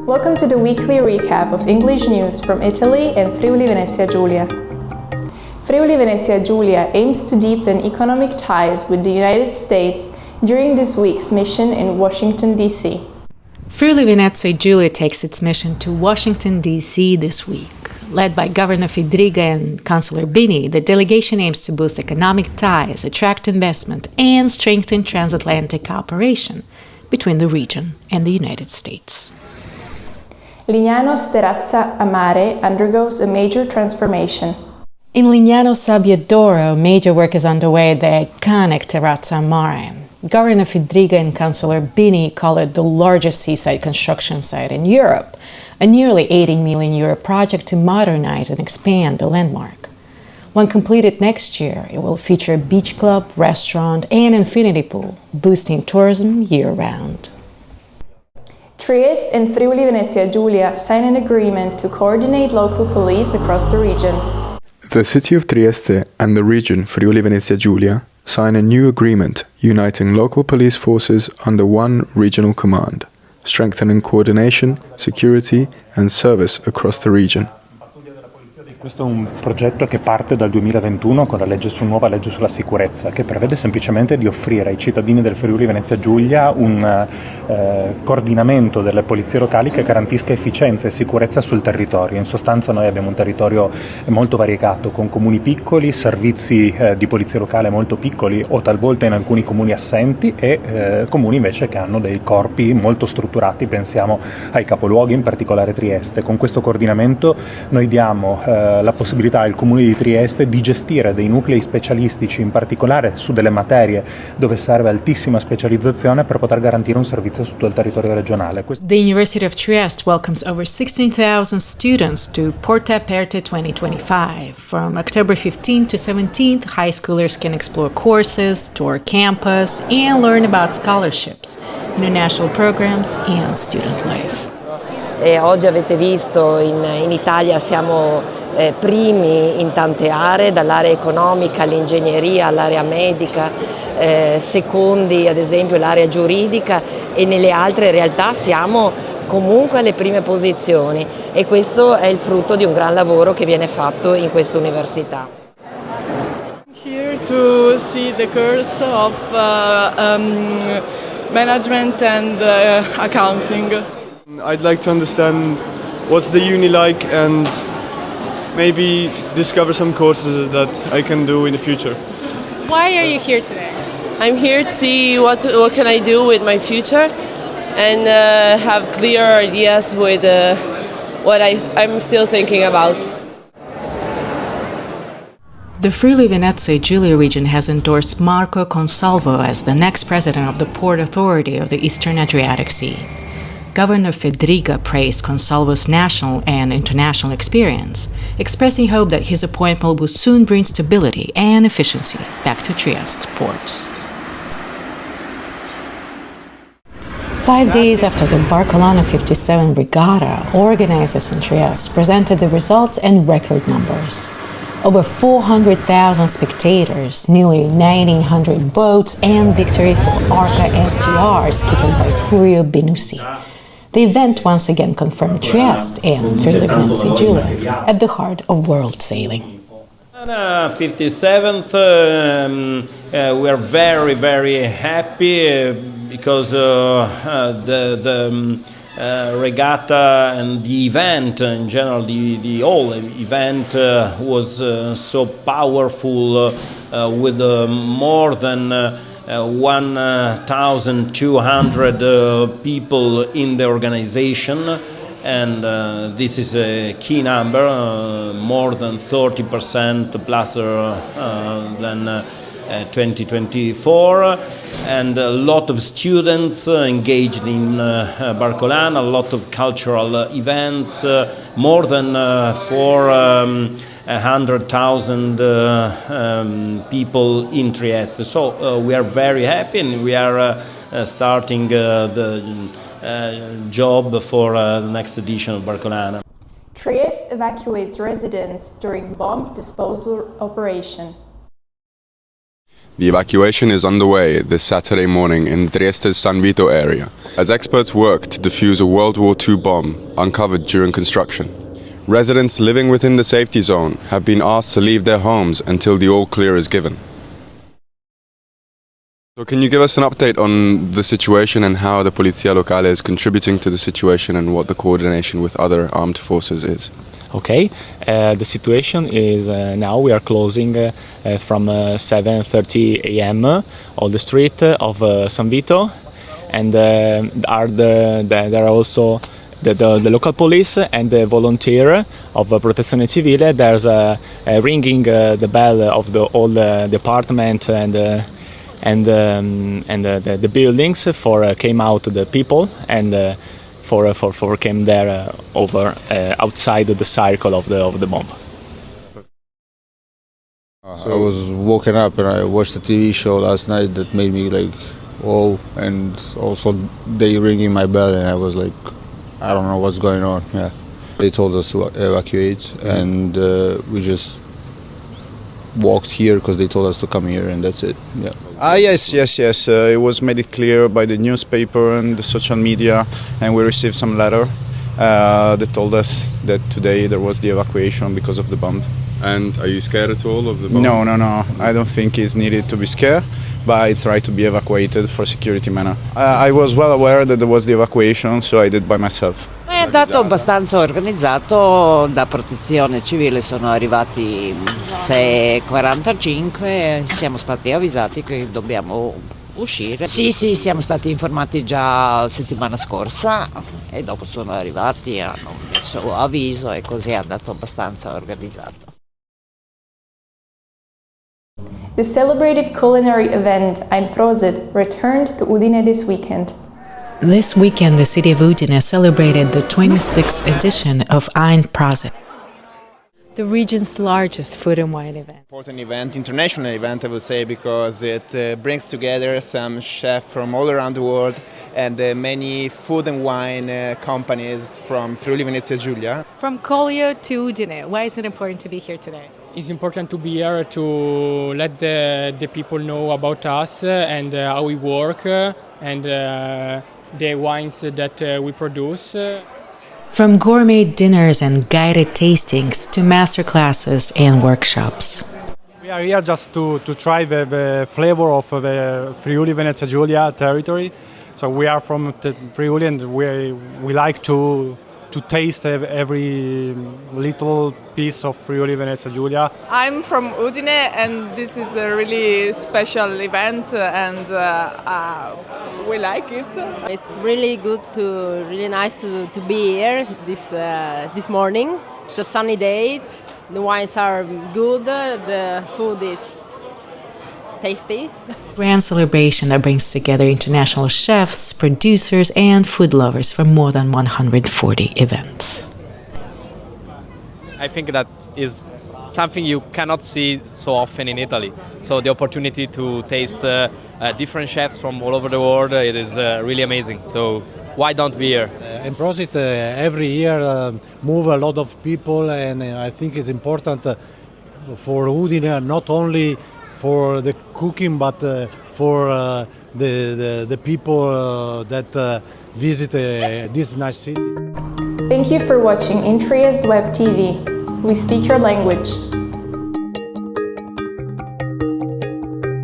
Welcome to the weekly recap of English news from Italy and Friuli Venezia Giulia. Friuli Venezia Giulia aims to deepen economic ties with the United States during this week's mission in Washington, D.C. Friuli Venezia Giulia takes its mission to Washington, D.C. this week. Led by Governor Fedriga and Councillor Bini, the delegation aims to boost economic ties, attract investment, and strengthen transatlantic cooperation between the region and the United States. Lignano's Terrazza a Mare undergoes a major transformation. In Lignano Sabbiadoro, major work is underway at the iconic Terrazza a Mare. Governor Fedriga and Councillor Bini call it the largest seaside construction site in Europe, a nearly €80 million project to modernize and expand the landmark. When completed next year, it will feature a beach club, restaurant, and infinity pool, boosting tourism year-round. Trieste and Friuli Venezia Giulia sign an agreement to coordinate local police across the region. The city of Trieste and the region Friuli Venezia Giulia sign a new agreement uniting local police forces under one regional command, strengthening coordination, security and service across the region. Questo è un progetto che parte dal 2021 con la nuova legge sulla sicurezza, che prevede semplicemente di offrire ai cittadini del Friuli Venezia Giulia un coordinamento delle polizie locali che garantisca efficienza e sicurezza sul territorio. In sostanza noi abbiamo un territorio molto variegato, con comuni piccoli, servizi di polizia locale molto piccoli o talvolta in alcuni comuni assenti e comuni invece che hanno dei corpi molto strutturati, pensiamo ai capoluoghi, in particolare Trieste. Con questo coordinamento noi diamo la possibilità al Comune di Trieste di gestire dei nuclei specialistici, in particolare su delle materie dove serve altissima specializzazione per poter garantire un servizio su tutto il territorio regionale. The University of Trieste welcomes over 16,000 students to Porta Aperta 2025. From October 15th to 17th, high schoolers can explore courses, tour campus, and learn about scholarships, international programs, and student life. E oggi avete visto in Italia siamo primi in tante aree, dall'area economica all'ingegneria, all'area medica, secondi ad esempio l'area giuridica, e nelle altre realtà siamo comunque alle prime posizioni, e questo è il frutto di un gran lavoro che viene fatto in questa università. Here to see the course of management and accounting. I'd like to understand what's the uni like and maybe discover some courses that I can do in the future. Why are you here today? I'm here to see what can I do with my future and have clear ideas with what I'm still thinking about. The Friuli Venezia Giulia region has endorsed Marco Consalvo as the next president of the Port Authority of the Eastern Adriatic Sea. Governor Fedriga praised Consalvo's national and international experience, expressing hope that his appointment will soon bring stability and efficiency back to Trieste port. 5 days after the Barcolana 57 regatta, organizers in Trieste presented the results and record numbers. Over 400,000 spectators, nearly 1,900 boats, and victory for Arca SGRs skipped by Furio Benussi. The event once again confirmed Trieste and Friuli Venezia Giulia at the heart of world sailing. 57th, we are very, very happy because the regatta and the event in general, the whole event was so powerful with more than 1,200 people in the organization, and this is a key number, more than 30% plus than 2024, and a lot of students engaged in Barcolana, a lot of cultural events, more than 400,000 people in Trieste. So we are very happy, and we are starting the job for the next edition of Barcolana. Trieste evacuates residents during bomb disposal operation. The evacuation is underway this Saturday morning in Trieste's San Vito area, as experts work to defuse a World War II bomb uncovered during construction. Residents living within the safety zone have been asked to leave their homes until the all-clear is given. So can you give us an update on the situation and how the Polizia Locale is contributing to the situation and what the coordination with other armed forces is? Okay, the situation is now we are closing from 7:30 a.m. on the street of San Vito, and there are also the local police and the volunteer of Protezione Civile. There's ringing the bell of all the department and the buildings for came out the people and for came there over outside the circle of the bomb. I was woken up and I watched a TV show last night that made me like, whoa, and also they ringing my bell and I was like, I don't know what's going on. Yeah, they told us to evacuate and we just walked here because they told us to come here and that's it. Yeah. Yes. It was made it clear by the newspaper and the social media, and we received some letter that told us that today there was the evacuation because of the bomb. And are you scared at all of the bomb? No. I don't think it's needed to be scared, but it's right to be evacuated for security manner. I was well aware that there was the evacuation, so I did by myself. È andato abbastanza organizzato, da Protezione Civile sono arrivati 6:45, siamo stati avvisati che dobbiamo uscire. Sì, siamo stati informati già la settimana scorsa e dopo sono arrivati, hanno messo avviso e così è andato abbastanza organizzato. The celebrated culinary event Ein Prosit returned to Udine this weekend. This weekend, the city of Udine celebrated the 26th edition of Ein Prosit, the region's largest food and wine event. Important event, international event, I would say, because it brings together some chefs from all around the world and many food and wine companies from Friuli Venezia Giulia. From Collio to Udine, why is it important to be here today? It's important to be here to let the people know about us and how we work and the wines that we produce. From gourmet dinners and guided tastings to masterclasses and workshops. We are here just to try the flavor of the Friuli Venezia Giulia territory. So we are from Friuli and we like to taste every little piece of Friuli Venezia Giulia. I'm from Udine and this is a really special event and we like it. It's really nice to be here this morning. It's a sunny day, the wines are good, the food is tasty. Grand celebration that brings together international chefs, producers, and food lovers from more than 140 events. I think that is something you cannot see so often in Italy. So the opportunity to taste different chefs from all over the world, it is really amazing. So why don't we here? Ein Prosit every year move a lot of people, and I think it's important for Udine, not only for the cooking, but for the people that visit this nice city. Thank you for watching In Trieste Web TV. We speak your language.